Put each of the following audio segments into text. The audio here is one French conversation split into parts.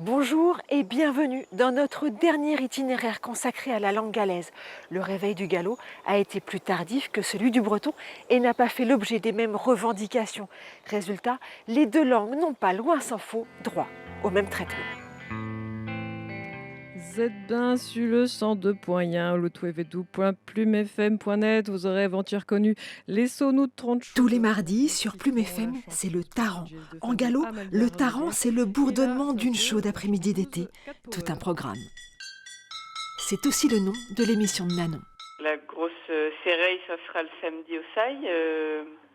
Bonjour et bienvenue dans notre dernier itinéraire consacré à la langue galaise. Le réveil du gallo a été plus tardif que celui du breton et n'a pas fait l'objet des mêmes revendications. Résultat, les deux langues n'ont pas, loin s'en faut, droit au même traitement. Vous êtes bien sur le 102.1, le.plumefm.net. Vous aurez aventure connu les sonous de 30 Tous les chaudes. mardis, sur Plume FM, c'est le Taran. En gallo, le Taran, c'est le bourdonnement d'une chaude après-midi d'été. Tout un programme. C'est aussi le nom de l'émission de Nanon. La grosse séreille, ça sera le samedi au Sail,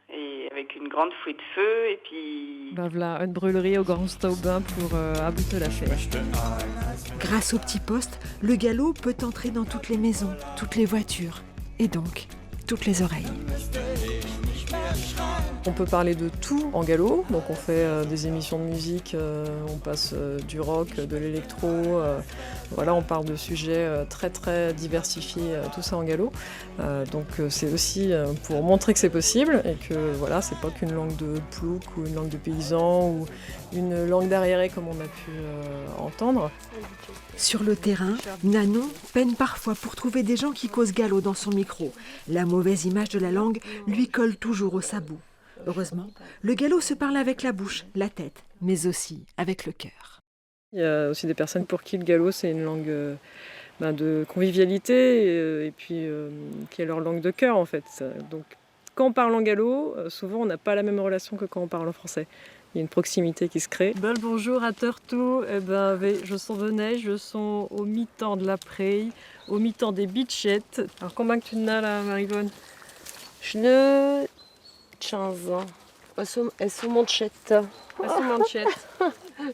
et avec une grande fouet de feu, et puis... Ben voilà, une brûlerie au Grand Staubin pour aboutir la fête. Grâce au petit poste, le gallo peut entrer dans toutes les maisons, toutes les voitures, et donc toutes les oreilles. On peut parler de tout en gallo, donc on fait des émissions de musique, on passe du rock, de l'électro, voilà, on parle de sujets très très diversifiés, tout ça en gallo. Donc c'est aussi pour montrer que c'est possible et que voilà, c'est pas qu'une langue de plouc ou une langue de paysan ou une langue d'arriéré comme on a pu entendre. Sur le terrain, Nanon peine parfois pour trouver des gens qui causent gallo dans son micro. La mauvaise image de la langue lui colle toujours au sabot. Heureusement, le gallo se parle avec la bouche, la tête, mais aussi avec le cœur. Il y a aussi des personnes pour qui le gallo c'est une langue de convivialité et puis qui est leur langue de cœur en fait. Donc quand on parle en gallo, souvent on n'a pas la même relation que quand on parle en français. Il y a une proximité qui se crée. Bonjour à Tortou. Je sens de neige, je sens au mi-temps de la prairie, au mi-temps des bitchettes. Alors combien que tu en as là, Marivonne? Je ne 15 ans. Elles sont manchettes. Elles sont manchettes.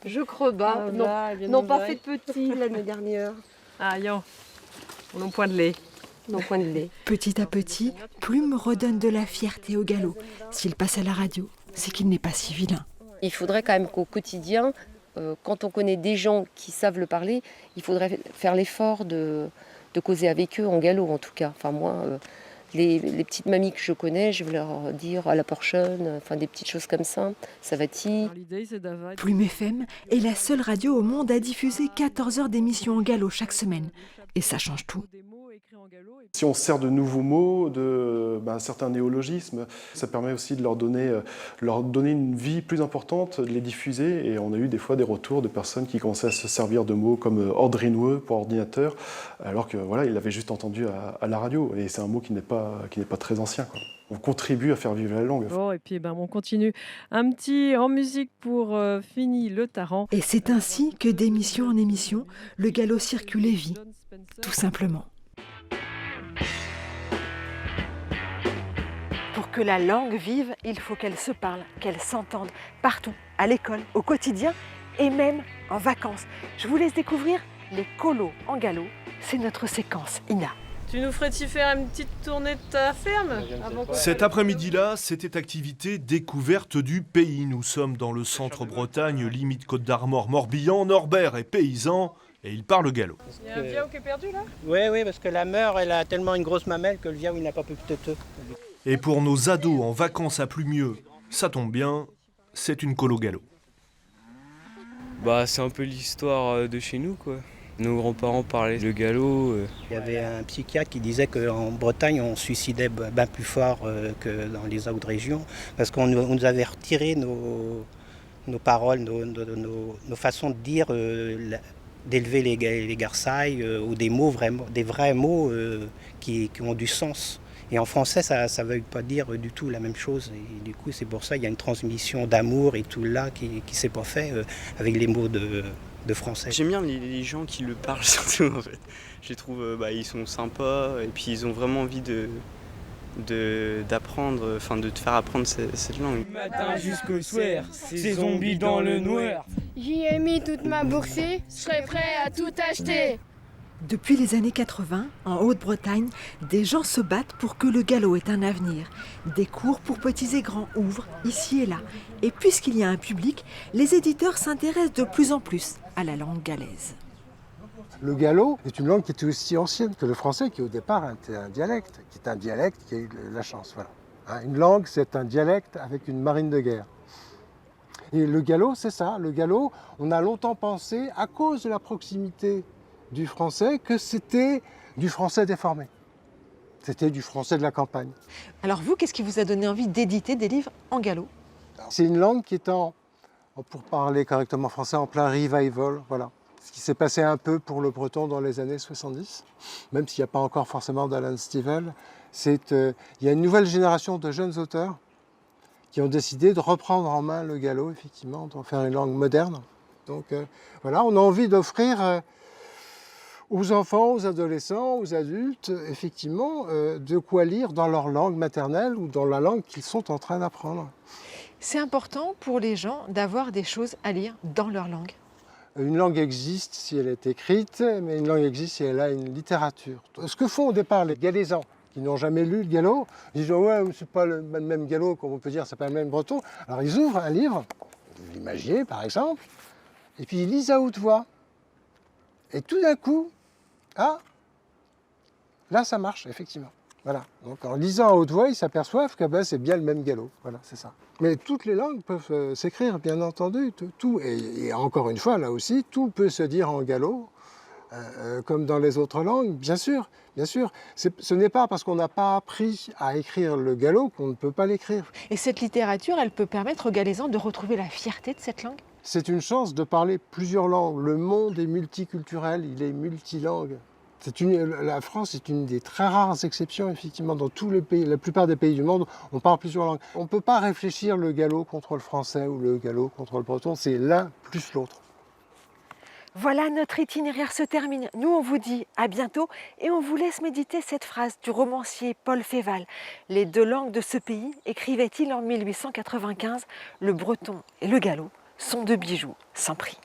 Je creux bas. Non pas fait petit l'année dernière. Ah, yon. On a un point de lait. Non, point de lait. Petit à petit, Plume redonne de la fierté au gallo. S'il passe à la radio, c'est qu'il n'est pas si vilain. Il faudrait quand même qu'au quotidien, quand on connaît des gens qui savent le parler, il faudrait faire l'effort de causer avec eux en gallo en tout cas. Enfin moi, les petites mamies que je connais, je vais leur dire à la porchonne, enfin des petites choses comme ça. Ça va-t-il? Plume FM est la seule radio au monde à diffuser 14 heures d'émissions en gallo chaque semaine. Et ça change tout. Si on sert de nouveaux mots, de certains néologismes, ça permet aussi de leur donner une vie plus importante, de les diffuser. Et on a eu des fois des retours de personnes qui commençaient à se servir de mots comme ordinoueux pour ordinateur, alors que voilà, ils l'avaient juste entendu à la radio. Et c'est un mot qui n'est pas très ancien, quoi. On contribue à faire vivre la langue. Bon, et puis on continue. Un petit en musique pour finir le Taran. Et c'est ainsi que d'émission en émission, le gallo circule et vit, tout simplement. Pour que la langue vive, il faut qu'elle se parle, qu'elle s'entende partout, à l'école, au quotidien et même en vacances. Je vous laisse découvrir les colos en gallo. C'est notre séquence Ina. Tu nous ferais-tu faire une petite tournée de ta ferme Cet après-midi-là, c'était activité découverte du pays. Nous sommes dans le centre Bretagne, limite Côte d'Armor, Morbihan. Norbert est paysan et il parle gallo. Il y a un viao qui est perdu là? Oui, parce que la meur, elle a tellement une grosse mamelle que le viao, il n'a pas pu peut-être. Et pour nos ados en vacances à Plumieux, ça tombe bien, c'est une colo gallo. C'est un peu l'histoire de chez nous, quoi. Nos grands-parents parlaient de gallo. Il y avait un psychiatre qui disait qu'en Bretagne, on se suicidait bien plus fort que dans les autres régions, parce qu'on nous avait retiré nos paroles, nos façons de dire, d'élever les garçailles, ou des mots vraiment, des vrais mots qui ont du sens. Et en français, ça ne veut pas dire du tout la même chose. Et du coup, c'est pour ça qu'il y a une transmission d'amour et tout là qui ne s'est pas fait avec les mots de français. J'aime bien les gens qui le parlent surtout, en fait. Je les trouve, ils sont sympas et puis ils ont vraiment envie d'apprendre, enfin de te faire apprendre cette langue. Du matin jusqu'au soir, c'est zombies dans le noir. J'y ai mis toute ma boursée, je serai prêt à tout acheter. Depuis les années 80, en Haute-Bretagne, des gens se battent pour que le gallo ait un avenir. Des cours pour petits et grands ouvrent ici et là. Et puisqu'il y a un public, les éditeurs s'intéressent de plus en plus à la langue galaise. Le gallo est une langue qui était aussi ancienne que le français, qui au départ était un dialecte, qui a eu la chance. Voilà. Une langue, c'est un dialecte avec une marine de guerre. Et le gallo, c'est ça. Le gallo, on a longtemps pensé, à cause de la proximité du français, que c'était du français déformé. C'était du français de la campagne. Alors vous, qu'est-ce qui vous a donné envie d'éditer des livres en gallo? C'est une langue qui est pour parler correctement français, en plein revival, voilà. Ce qui s'est passé un peu pour le breton dans les années 70, même s'il n'y a pas encore forcément d'Alan Stivell. Il y a une nouvelle génération de jeunes auteurs qui ont décidé de reprendre en main le gallo, effectivement, d'en faire une langue moderne. Donc voilà, on a envie d'offrir aux enfants, aux adolescents, aux adultes, effectivement, de quoi lire dans leur langue maternelle ou dans la langue qu'ils sont en train d'apprendre. C'est important pour les gens d'avoir des choses à lire dans leur langue. Une langue existe si elle est écrite, mais une langue existe si elle a une littérature. Ce que font au départ les Galaisans, qui n'ont jamais lu le gallo, ils disent « ouais, c'est pas le même gallo, comme on peut dire, c'est pas le même breton ». Alors ils ouvrent un livre, l'Imagier par exemple, et puis ils lisent à haute voix. Et tout d'un coup, là ça marche, effectivement. Voilà. Donc en lisant à haute voix, ils s'aperçoivent que c'est bien le même gallo. Voilà, c'est ça. Mais toutes les langues peuvent s'écrire, bien entendu. Tout. Et encore une fois, là aussi, tout peut se dire en gallo, comme dans les autres langues, bien sûr. Bien sûr. Ce n'est pas parce qu'on n'a pas appris à écrire le gallo qu'on ne peut pas l'écrire. Et cette littérature, elle peut permettre aux Galaisans de retrouver la fierté de cette langue? C'est une chance de parler plusieurs langues. Le monde est multiculturel, il est multilangue. La France est une des très rares exceptions, effectivement, dans tous les pays, la plupart des pays du monde, on parle plusieurs langues. On ne peut pas réfléchir le gallo contre le français ou le gallo contre le breton, c'est l'un plus l'autre. Voilà, notre itinéraire se termine. Nous, on vous dit à bientôt et on vous laisse méditer cette phrase du romancier Paul Féval. Les deux langues de ce pays, écrivait-il en 1895, le breton et le gallo sont deux bijoux sans prix.